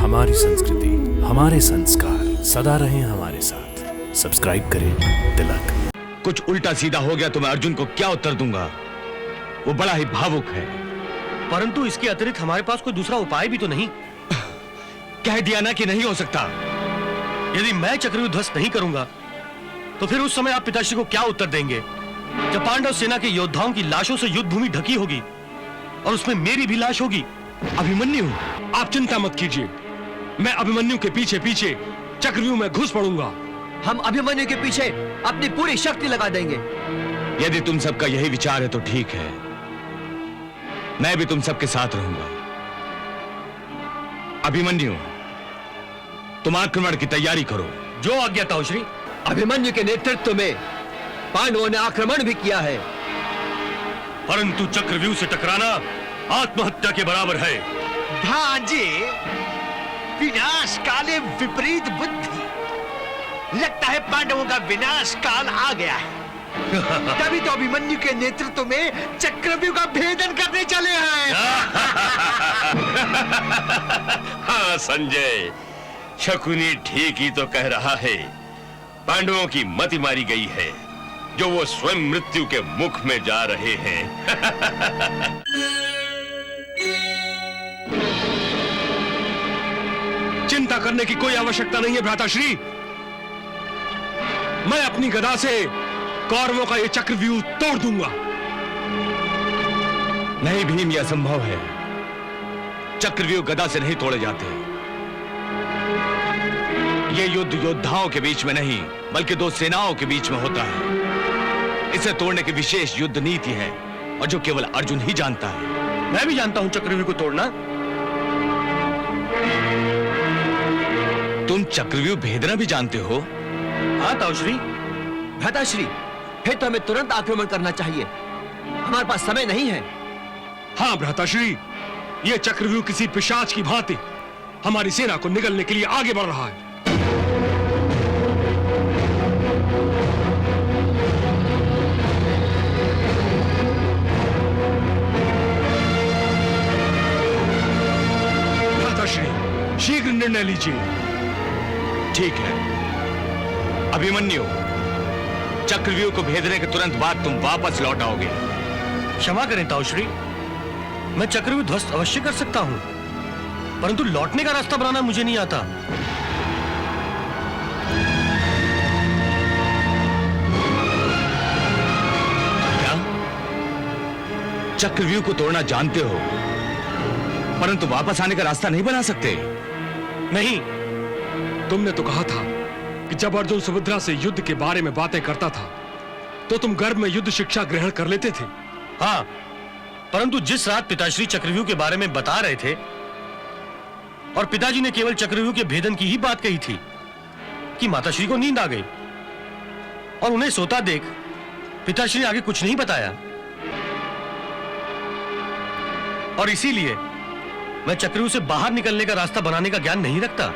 हमारी संस्कृति, हमारे संस्कार सदा रहें हमारे साथ। सब्सक्राइब करें तिलक। कुछ उल्टा सीधा हो गया तो मैं अर्जुन को क्या उत्तर दूंगा? वो बड़ा ही भावुक है। परंतु इसके अतिरिक्त हमारे पास कोई दूसरा उपाय भी तो नहीं। कह दिया ना कि नहीं हो सकता। यदि मैं चक्रव्यूह ध्वस्त नहीं करूंगा तो फिर उस समय आप पिताश्री को क्या उत्तर देंगे, जब पांडव सेना के योद्धाओं की लाशों से युद्ध भूमि ढकी होगी और उसमें मेरी भी लाश होगी? अभिमन्यु, आप चिंता मत कीजिए। मैं अभिमन्यु के पीछे पीछे चक्रव्यूह में घुस पड़ूंगा। हम अभिमन्यु के पीछे अपनी पूरी शक्ति लगा देंगे। यदि तुम सबका यही विचार है तो ठीक है, मैं भी तुम सबके साथ रहूंगा। अभिमन्यु, तुम आक्रमण की तैयारी करो। जो आज्ञा ताऊश्री। अभिमन्यु के नेतृत्व में पांडवों ने आक्रमण भी किया है, परंतु चक्रव्यूह से टकराना आत्महत्या के बराबर है। भांजे, विनाश काले विपरीत बुद्धि। लगता है पांडवों का विनाश काल आ गया है। तभी तो अभिमन्यु के नेतृत्व में चक्रव्यूह का भेदन करने चले हैं। हाँ संजय, शकुनी ठीक ही तो कह रहा है। पांडवों की मति मारी गई है, जो वो स्वयं मृत्यु के मुख में जा रहे हैं। चिंता करने की कोई आवश्यकता नहीं है भ्राताश्री। मैं अपनी गदा से कौरवों का यह चक्रव्यूह तोड़ दूंगा। नहीं भीम, यह असंभव है। चक्रव्यूह गदा से नहीं तोड़े जाते। यह युद्ध योद्धाओं के बीच में नहीं, बल्कि दो सेनाओं के बीच में होता है। इसे तोड़ने की विशेष युद्ध नीति है और जो केवल अर्जुन ही जानता है। मैं भी जानता हूं चक्रव्यूह को तोड़ना। तुम चक्रव्यूह भेदना भी जानते हो? हाँ ताऊश्री। भ्राताश्री, फिर तो हमें तुरंत आक्रमण करना चाहिए। हमारे पास समय नहीं है। हाँ भ्राताश्री, यह चक्रव्यूह किसी पिशाच की भांति हमारी सेना को निगलने के लिए आगे बढ़ रहा है। भ्राताश्री, शीघ्र निर्णय लीजिए। ठीक है अभिमन्यु, चक्रव्यूह को भेदने के तुरंत बाद तुम वापस लौट आओगे। क्षमा करें ताऊश्री, मैं चक्रव्यूह ध्वस्त अवश्य कर सकता हूं, परंतु लौटने का रास्ता बनाना मुझे नहीं आता। क्या? चक्रव्यूह को तोड़ना जानते हो, परंतु वापस आने का रास्ता नहीं बना सकते? नहीं। तुमने तो कहा था कि जब अर्जुन सुभद्रा से युद्ध के बारे में बातें करता था तो तुम गर्भ में युद्ध शिक्षा ग्रहण कर लेते थे। हाँ, परंतु जिस रात पिताश्री चक्रव्यूह के बारे में बता रहे थे और पिताजी ने केवल चक्रव्यूह के भेदन की ही बात कही थी कि माताश्री को नींद आ गई और उन्हें सोता देख पिताश्री ने आगे कुछ नहीं बताया, और इसीलिए मैं चक्रव्यूह से बाहर निकलने का रास्ता बनाने का ज्ञान नहीं रखता।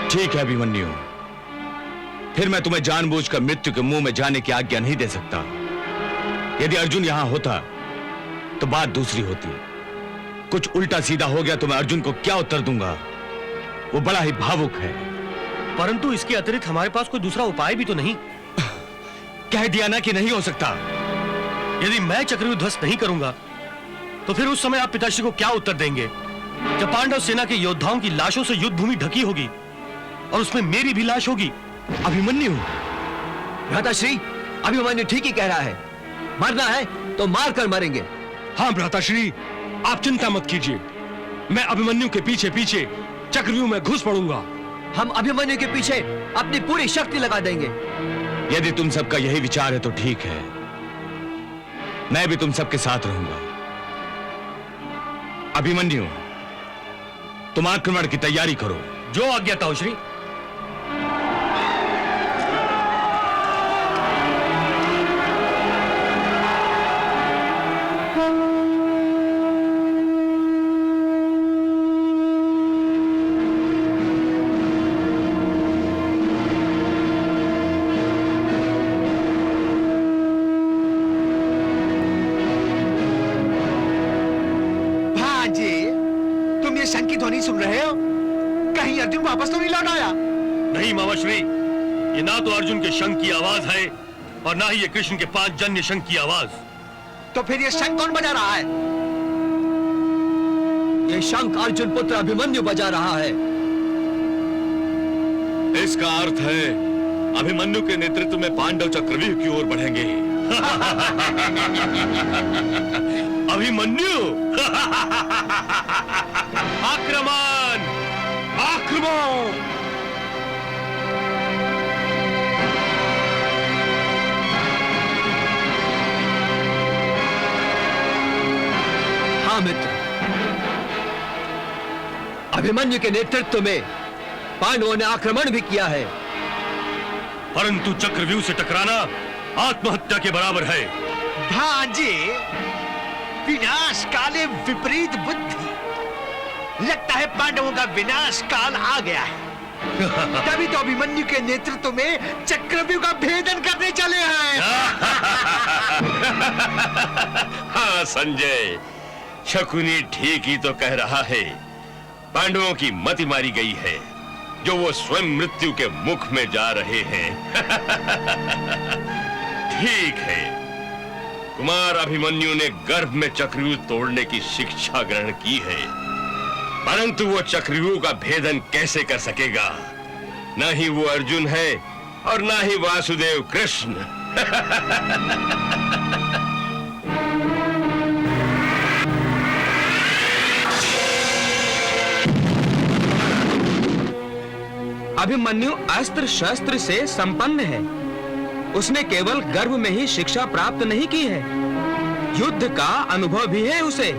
ठीक है अभिमन्यु, फिर मैं तुम्हें जानबूझकर मृत्यु के मुंह में जाने की आज्ञा नहीं दे सकता। यदि अर्जुन यहां होता तो बात दूसरी होती। कुछ उल्टा सीधा हो गया तो मैं अर्जुन को क्या उत्तर दूंगा? वो बड़ा ही भावुक है। परंतु इसके अतिरिक्त हमारे पास कोई दूसरा उपाय भी तो नहीं। कह दिया ना कि नहीं हो सकता। यदि मैं चक्रव्यूह ध्वस्त नहीं करूंगा तो फिर उस समय आप पिताश्री को क्या उत्तर देंगे, जब पांडव सेना के योद्धाओं की लाशों से युद्ध भूमि ढकी होगी और उसमें मेरी भी लाश होगी? अभिमन्यु, भ्राताश्री, अभिमन्यु ठीक ही कह रहा है। मरना है तो मार कर मरेंगे। हाँ भ्राताश्री, आप चिंता मत कीजिए। मैं अभिमन्यु के पीछे पीछे चक्रव्यूह में घुस पड़ूंगा। हम अभिमन्यु के पीछे अपनी पूरी शक्ति लगा देंगे। यदि तुम सबका यही विचार है तो ठीक है, मैं भी तुम सबके साथ रहूंगा। अभिमन्यु, तुम आक्रमण की तैयारी करो। जो आज्ञा ताऊश्री। भांजे, तुम ये शंख की ध्वनि सुन रहे हो? कहीं अर्जुन वापस तो नहीं लौट आया? नहीं मामाश्री, ये ना तो अर्जुन के शंख की आवाज है और ना ही ये कृष्ण के 5 जन्य शंख की आवाज। तो फिर ये शंख कौन बजा रहा है? ये शंख अर्जुन पुत्र अभिमन्यु बजा रहा है। इसका अर्थ है अभिमन्यु के नेतृत्व में पांडव चक्रव्यूह की ओर बढ़ेंगे। अभिमन्यु! आक्रमण! आक्रमण! हाँ मित्र, अभिमन्यु के नेतृत्व में पांडवों ने आक्रमण भी किया है, परंतु चक्रव्यूह से टकराना आत्महत्या के बराबर है। भांजे, विनाश काले विपरीत बुद्धि। लगता है पांडवों का विनाश काल आ गया है। तभी तो अभिमन्यु के नेतृत्व में चक्रव्यूह का भेदन करने चले हैं। हाँ संजय, शकुनी ठीक ही तो कह रहा है। पांडवों की मति मारी गई है, जो वो स्वयं मृत्यु के मुख में जा रहे हैं। ठीक है, कुमार अभिमन्यु ने गर्भ में चक्रव्यूह तोड़ने की शिक्षा ग्रहण की है, परंतु वो चक्रव्यूह का भेदन कैसे कर सकेगा? न ही वो अर्जुन है और न ही वासुदेव कृष्ण। अभिमन्यु अस्त्र शस्त्र से संपन्न है। उसने केवल गर्भ में ही शिक्षा प्राप्त नहीं की है, युद्ध का अनुभव भी है उसे।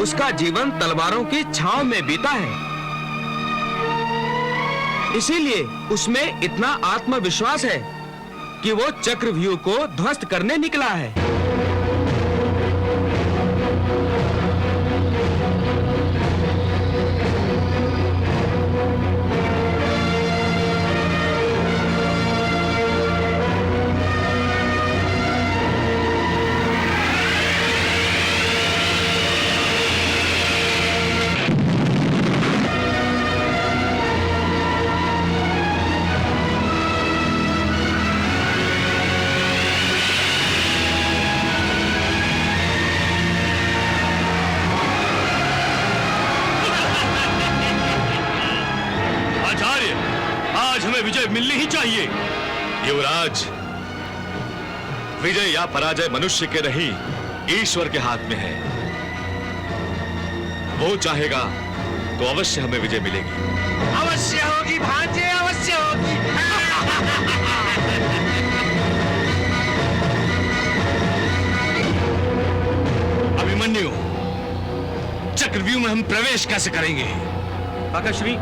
उसका जीवन तलवारों की छांव में बीता है, इसीलिए उसमें इतना आत्मविश्वास है कि वो चक्रव्यूह को ध्वस्त करने निकला है। विजय मिलनी ही चाहिए। युवराज, विजय या पराजय मनुष्य के नहीं, ईश्वर के हाथ में है। वो चाहेगा तो अवश्य हमें विजय मिलेगी। अवश्य होगी भांजे, अवश्य होगी। अभिमन्यु, चक्रव्यूह में हम प्रवेश कैसे करेंगे? काकाश्री,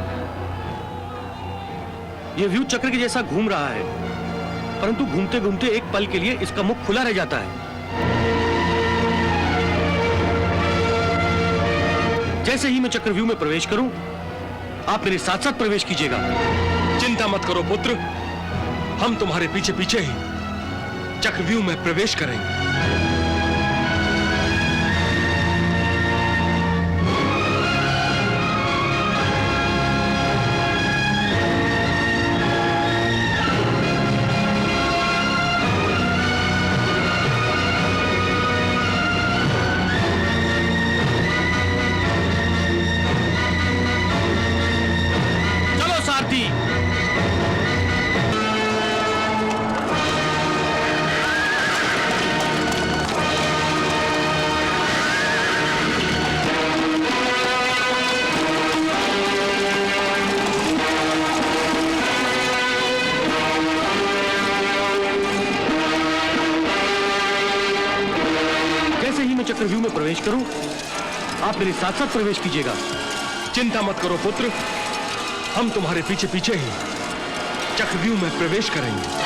ये व्यू चक्र के जैसा घूम रहा है, परंतु घूमते घूमते एक पल के लिए इसका मुख खुला रह जाता है। जैसे ही मैं चक्रव्यूह में प्रवेश करूं, आप मेरे साथ साथ प्रवेश कीजिएगा। चिंता मत करो पुत्र, हम तुम्हारे पीछे पीछे ही चक्रव्यूह में प्रवेश करेंगे। चक्रव्यूह में प्रवेश करूं, आप मेरे साथ साथ प्रवेश कीजिएगा। चिंता मत करो पुत्र, हम तुम्हारे पीछे पीछे ही चक्रव्यूह में प्रवेश करेंगे।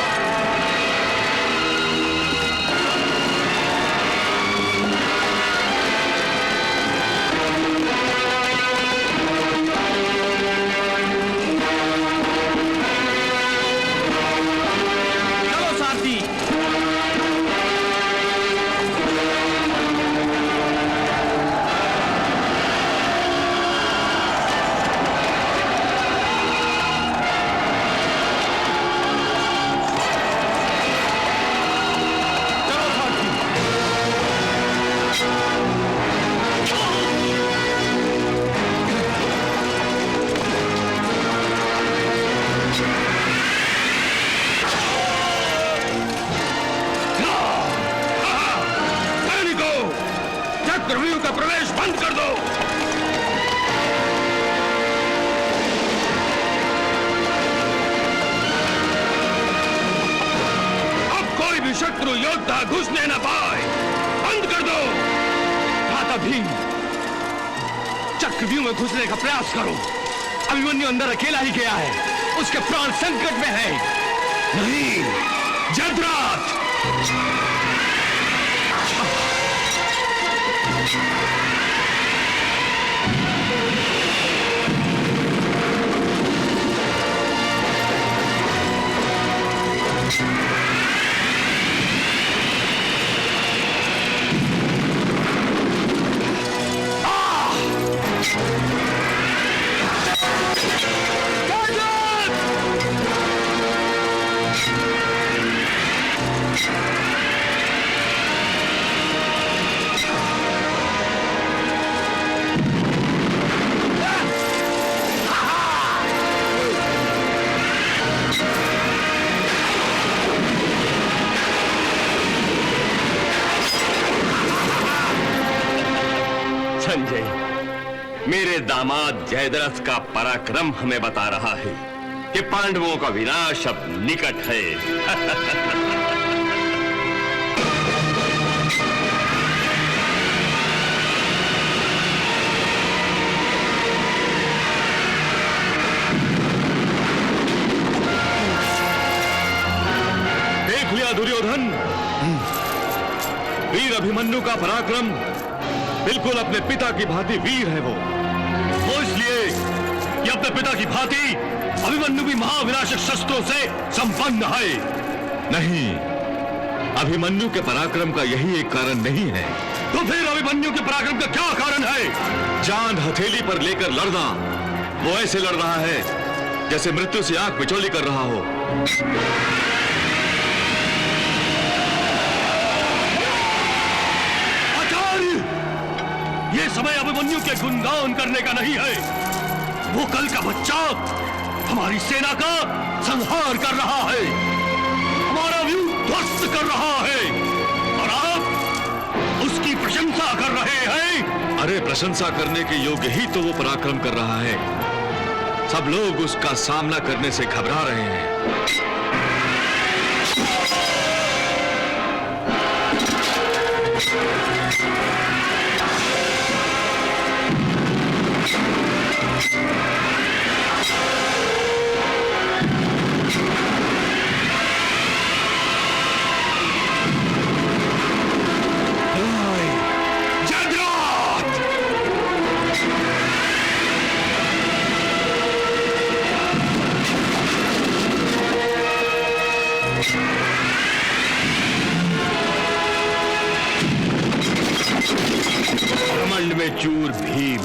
योद्धा घुसने न पाए। बंद कर दो। भ्राता भीम, चक्रव्यूह में घुसने का प्रयास करो। अभिमन्यु अंदर अकेला ही गया है, उसके प्राण संकट में है। नहीं, जयद्रथ! संजय, मेरे दामाद जयद्रथ का पराक्रम हमें बता रहा है कि पांडवों का विनाश अब निकट है। देख लिया दुर्योधन, वीर अभिमन्यु का पराक्रम बिल्कुल अपने पिता की भांति वीर है वो इसलिए कि अपने पिता की भांति अभिमन्यु भी महाविनाशक शस्त्रों से संपन्न है। नहीं, अभिमन्यु के पराक्रम का यही एक कारण नहीं है। तो फिर अभिमन्यु के पराक्रम का क्या कारण है? जान हथेली पर लेकर लड़ना। वो ऐसे लड़ रहा है जैसे मृत्यु से आंख मिचौली कर रहा हो। ये समय अभिमन्यु के गुणगान करने का नहीं है। वो कल का बच्चा हमारी सेना का संहार कर रहा है, हमारा व्यूह ध्वस्त कर रहा है, और आप उसकी प्रशंसा कर रहे हैं। अरे, प्रशंसा करने के योग्य ही तो वो पराक्रम कर रहा है। सब लोग उसका सामना करने से घबरा रहे हैं। घमंड में चूर भीम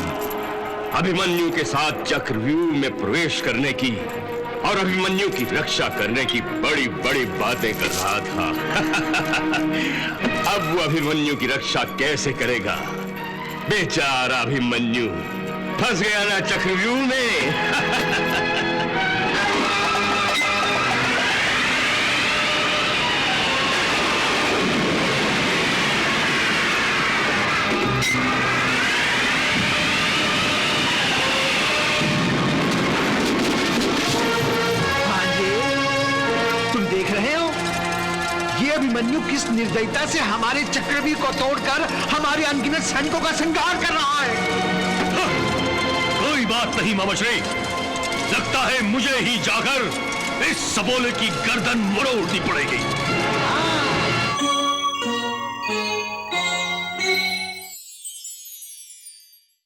अभिमन्यु के साथ चक्रव्यूह में प्रवेश करने की और अभिमन्यु की रक्षा करने की बड़ी बड़ी बातें कर रहा था। अब वो अभिमन्यु की रक्षा कैसे करेगा? बेचारा अभिमन्यु फंस गया ना चक्रव्यूह में। अभिमन्यु किस निर्दयता से हमारे चक्रव्यूह को तोड़कर हमारे अनगिनत सैनिकों का संहार कर रहा है। कोई बात नहीं मामाश्री, लगता है मुझे ही जाकर इस सबोले की गर्दन मरोड़नी पड़ेगी।